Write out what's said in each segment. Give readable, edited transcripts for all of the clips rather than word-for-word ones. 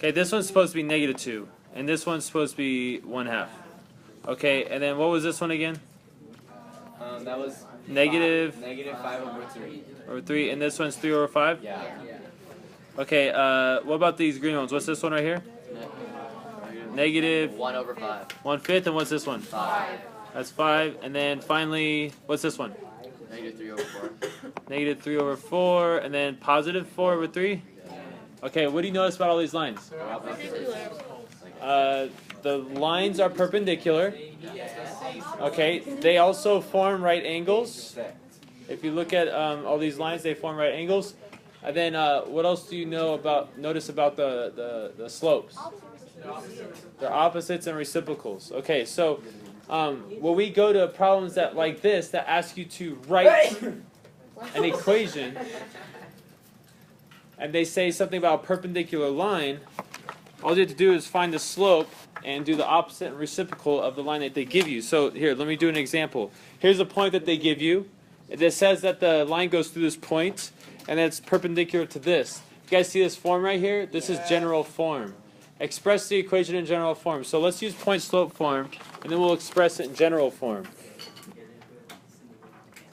Okay, this one's supposed to be -2, and this one's supposed to be 1/2. Okay, and then what was this one again? That was Negative 5 over 3. over 3, and this one's 3 over 5? Yeah. Okay, what about these green ones? What's this one right here? Negative 1 over 5. 1/5, and what's this one? 5. That's 5, and then finally, what's this one? Negative 3 over 4. Negative 3 over 4, and then positive 4 over 3? Okay, what do you notice about all these lines? The lines are perpendicular. Okay, they also form right angles. If you look at all these lines, they form right angles. And then what else do you notice about the slopes? They're opposites and reciprocals. Okay, so when we go to problems that like this that ask you to write an equation, and they say something about a perpendicular line, all you have to do is find the slope and do the opposite and reciprocal of the line that they give you. So here, let me do an example. Here's a point that they give you. It says that the line goes through this point, and it's perpendicular to this. You guys see this form right here? This is general form. Express the equation in general form. So let's use point slope form, and then we'll express it in general form.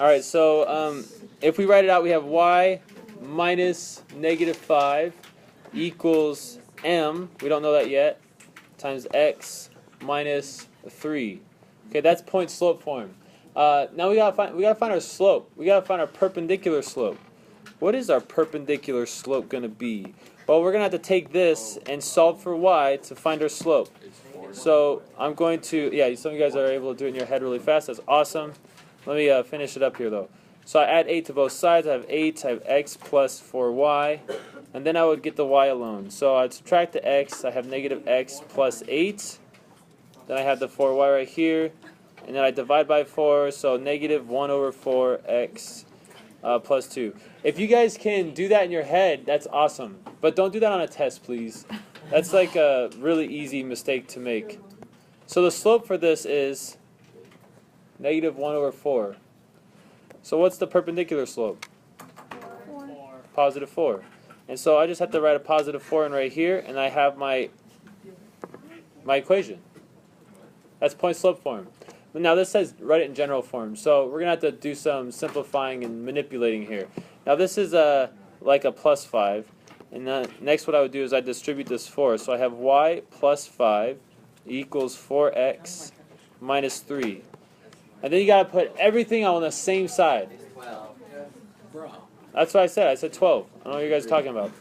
All right, so if we write it out, we have y minus -5 equals m, we don't know that yet, times x minus 3. Okay, that's point slope form. Now we gotta find our slope. We gotta find our perpendicular slope. What is our perpendicular slope gonna be? Well, we're gonna have to take this and solve for y to find our slope. So I'm going to, yeah, some of you guys are able to do it in your head really fast. That's awesome. Let me finish it up here though. So I add 8 to both sides. I have 8. I have x plus 4y. And then I would get the y alone. So I'd subtract the x. I have negative x plus 8. Then I have the 4y right here. And then I divide by 4. So negative 1 over 4x plus 2. If you guys can do that in your head, that's awesome. But don't do that on a test, please. That's like a really easy mistake to make. So the slope for this is negative 1 over 4. So what's the perpendicular slope? 4. Positive 4. And so I just have to write a positive 4 in right here, and I have my equation. That's point slope form. But now this says write it in general form. So we're going to have to do some simplifying and manipulating here. Now this is like a plus 5. And then next what I would do is I distribute this 4. So I have y plus 5 equals 4x minus 3. And then you got to put everything on the same side. 12. Bro. That's what I said. I said 12. I don't know what you guys are talking about.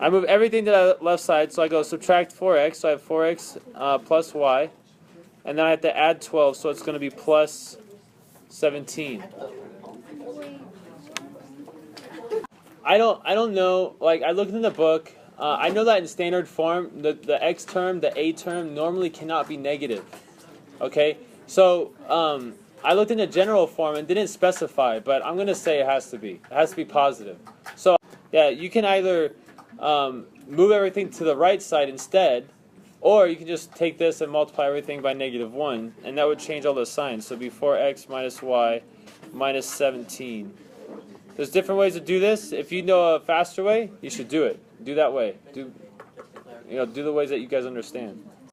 I move everything to the left side. So I go subtract 4x. So I have 4x plus y. And then I have to add 12. So it's going to be plus 17. I don't know. Like, I looked in the book. I know that in standard form, the x term, the a term, normally cannot be negative. Okay? So I looked into general form and didn't specify, but I'm going to say it has to be. It has to be positive. So yeah, you can either move everything to the right side instead, or you can just take this and multiply everything by -1, and that would change all the signs. So it'd be 4x minus y minus 17. There's different ways to do this. If you know a faster way, you should do it. Do that way. Do the ways that you guys understand.